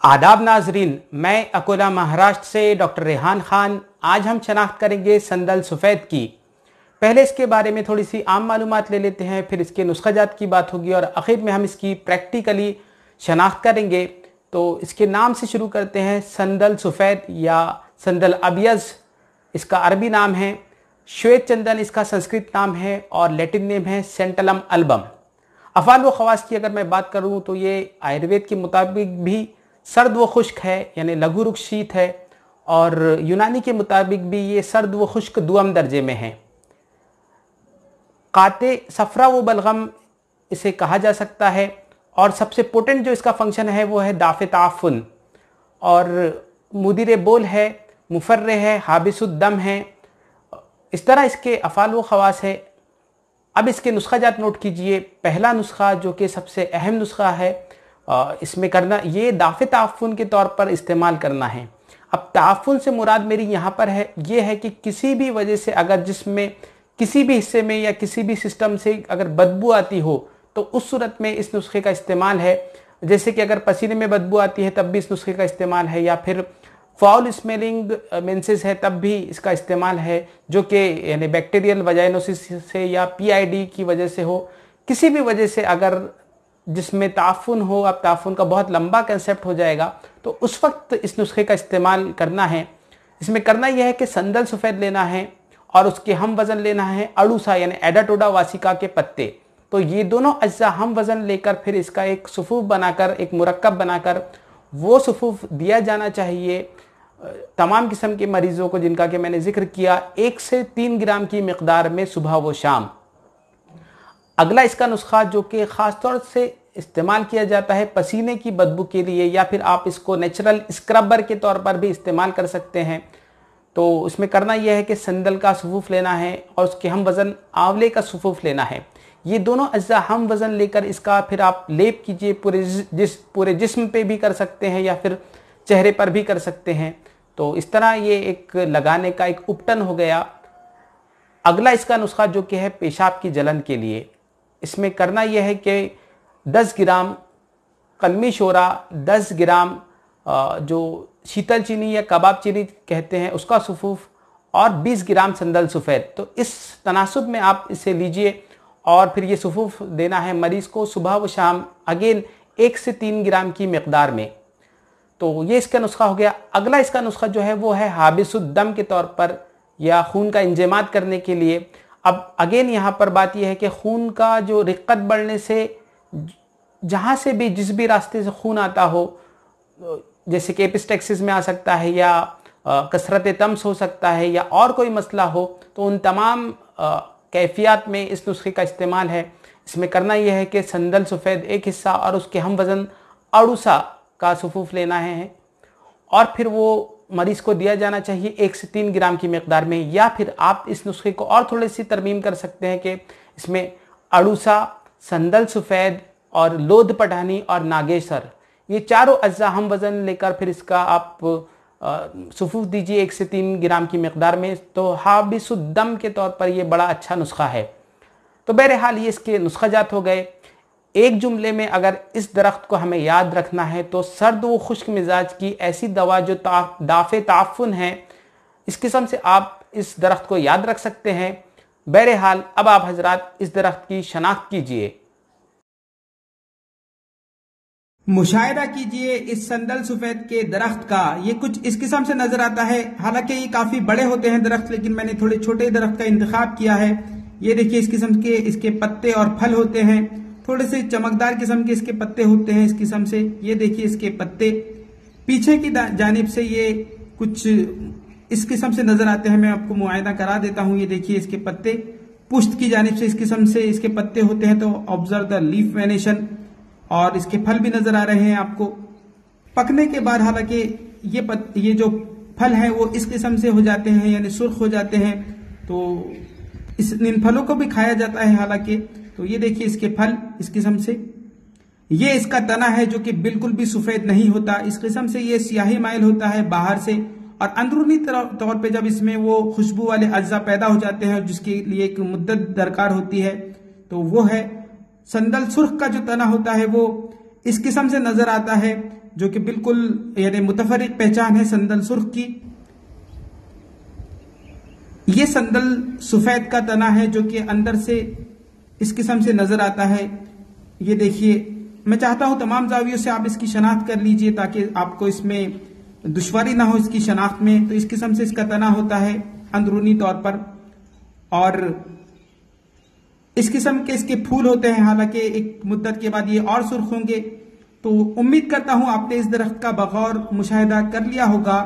आदाब नाजरीन, मैं अकोला महाराष्ट्र से डॉक्टर रेहान खान। आज हम शनाख्त करेंगे संदल सफ़ेद की। पहले इसके बारे में थोड़ी सी आम मालूमात ले लेते हैं, फिर इसके नुस्खाजात की बात होगी और आखिर में हम इसकी प्रैक्टिकली शनाख्त करेंगे। तो इसके नाम से शुरू करते हैं। संदल सफ़ेद या संदल अबियज़ इसका अरबी नाम है, श्वेत चंदन इसका संस्कृत नाम है और लैटिन नेम है सेंटलम अल्बम। अफ़ाल व ख़वास की अगर मैं बात करूँ तो ये आयुर्वेद के मुताबिक भी सर्द व खुश्क है, यानी लघु रुख शीत है, और यूनानी के मुताबिक भी ये सर्द व खुश्क दुअम दर्जे में है। काते सफ़रा व बलगम इसे कहा जा सकता है और सबसे पोटेंट जो इसका फंक्शन है वो है दाफ़े ताफ़ुन, और मुदीर बोल है, मुफर्रे है, हाबिसुद्दम है। इस तरह इसके अफ़ाल व ख़वास है। अब इसके नुस्खाजात नोट कीजिए। पहला नुस्खा जो कि सबसे अहम नुस्खा है, इसमें करना ये दाफ़े ताफ़ुन के तौर पर इस्तेमाल करना है। अब ताफ़ुन से मुराद मेरी यहाँ पर है ये है कि किसी भी वजह से अगर जिसमें किसी भी हिस्से में या किसी भी सिस्टम से अगर बदबू आती हो तो उस सूरत में इस नुस्खे का इस्तेमाल है। जैसे कि अगर पसीने में बदबू आती है तब भी इस नुस्खे का इस्तेमाल है, या फिर फाउल स्मेलिंग मेंसेस है तब भी इसका इस्तेमाल है, जो कि यानी बैक्टीरियल वजाइनोसिस से या PID की वजह से हो। किसी भी वजह से अगर जिसमें ताफ़ुन हो, अब ताफ़ुन का बहुत लंबा कंसेप्ट हो जाएगा, तो उस वक्त इस नुस्खे का इस्तेमाल करना है। इसमें करना यह है कि संदल सफ़ेद लेना है और उसके हम वज़न लेना है अड़ूसा यानी एडाटोडा वासिका के पत्ते। तो ये दोनों अज्जा हम वज़न लेकर फिर इसका एक सुफूफ बनाकर, एक मुरक्कब बनाकर वो सुफूफ दिया जाना चाहिए तमाम किस्म के मरीज़ों को जिनका कि मैंने जिक्र किया, 1 से 3 ग्राम की मिकदार में सुबह व शाम। अगला इसका नुस्खा जो कि ख़ास तौर से इस्तेमाल किया जाता है पसीने की बदबू के लिए, या फिर आप इसको नेचुरल स्क्रबर के तौर पर भी इस्तेमाल कर सकते हैं। तो उसमें करना यह है कि संदल का सुफूफ लेना है और उसके हम वज़न आंवले का सुफूफ लेना है। ये दोनों अज्जा हम वज़न लेकर इसका फिर आप लेप कीजिए। पूरे जिस्म पे भी कर सकते हैं या फिर चेहरे पर भी कर सकते हैं। तो इस तरह ये एक लगाने का एक उपटन हो गया। अगला इसका नुस्खा जो कि है पेशाब की जलन के लिए, इसमें करना यह है कि 10 ग्राम कलमी शोरा, 10 ग्राम जो शीतल चीनी या कबाब चीनी कहते हैं उसका सुफूफ, और 20 ग्राम संदल सफ़ेद। तो इस तनासुब में आप इसे लीजिए और फिर ये सुफूफ देना है मरीज़ को सुबह व शाम, अगेन 1 से 3 ग्राम की मिकदार में। तो ये इसका नुस्खा हो गया। अगला इसका नुस्खा जो है वो है हाबिसुद्दम के तौर पर, या खून का इंजमात करने के लिए। अब अगेन यहाँ पर बात यह है कि खून का जो रिक्कत बढ़ने से जहाँ से भी जिस भी रास्ते से खून आता हो, जैसे कि एपिस्टेक्सिस में आ सकता है या कसरत तम्स हो सकता है या और कोई मसला हो, तो उन तमाम कैफियत में इस नुस्खे का इस्तेमाल है। इसमें करना यह है कि संदल सफ़ेद एक हिस्सा और उसके हम वज़न अड़ूसा का सुफूफ लेना है और फिर वो मरीज़ को दिया जाना चाहिए 1 से 3 ग्राम की मिकदार में। या फिर आप इस नुस्खे को और थोड़ी सी तरमीम कर सकते हैं कि इसमें अड़ूसा, संदल सफ़ेद और लोध पठानी और नागेसर, ये चारों अज्जा हम वज़न लेकर फिर इसका आप सुफूफ दीजिए 1 से 3 ग्राम की मिकदार में। तो हाबिसुद्दम के तौर पर ये बड़ा अच्छा नुस्खा है। तो बहरहाल ये इसके नुस्खाजात हो गए। एक जुमले में अगर इस दरख्त को हमें याद रखना है तो सर्द व खुश्क मिजाज की ऐसी दवा जो दाफ़े ताफ़ुन है, इस किस्म से आप इस दरख्त को याद रख सकते हैं। बहरहाल अब आप हजरात इस दरख्त की शनाख्त कीजिए। मुशाहिदा कीजिए इस संदल सफ़ेद के दरख्त का। ये कुछ इस किस्म से नजर आता है। हालांकि ये काफी बड़े होते हैं दरख्त, लेकिन मैंने थोड़े छोटे दरख्त का इंतखाब किया है। ये देखिए इस किस्म के इसके पत्ते और फल होते हैं। थोड़े से चमकदार किस्म के इसके पत्ते होते हैं इस किस्म से। ये देखिए इसके पत्ते पीछे की जानिब से ये कुछ इस किस्म से नजर आते हैं। मैं आपको मुआयना करा देता हूं। ये देखिए इसके पत्ते पुश्त की जानिब से इस किस्म से इसके पत्ते होते हैं। तो ऑब्जर्व द लीफ वेनेशन। और इसके फल भी नजर आ रहे हैं आपको। पकने के बाद हालांकि ये जो फल हैं वो इस किस्म से हो जाते हैं, यानी सुर्ख हो जाते हैं। तो इन फलों को भी खाया जाता है हालांकि। तो ये देखिए इसके फल इस किस्म से। ये इसका तना है जो कि बिल्कुल भी सफेद नहीं होता। इस किस्म से ये सियाही माइल होता है बाहर से, और अंदरूनी तौर पे जब इसमें वो खुशबू वाले अज्जा पैदा हो जाते हैं जिसके लिए एक मुद्दत दरकार होती है, तो वो है संदल सुर्ख का जो तना होता है वो इस किस्म से नजर आता है। जो कि बिल्कुल यानी मुतफरिक पहचान है संदल सुर्ख की। ये संदल सफेद का तना है जो कि अंदर से इस किस्म से नजर आता है। ये देखिए, मैं चाहता हूं तमाम जावियों से आप इसकी शनाख्त कर लीजिए ताकि आपको इसमें दुश्वारी ना हो इसकी शनाख्त में। तो इस किस्म से इसका तना होता है अंदरूनी तौर पर, और इस किस्म के इसके फूल होते हैं। हालांकि एक मुद्दत के बाद ये और सुर्ख होंगे। तो उम्मीद करता हूं आपने इस दरख्त का बगौर मुशाहिदा कर लिया होगा।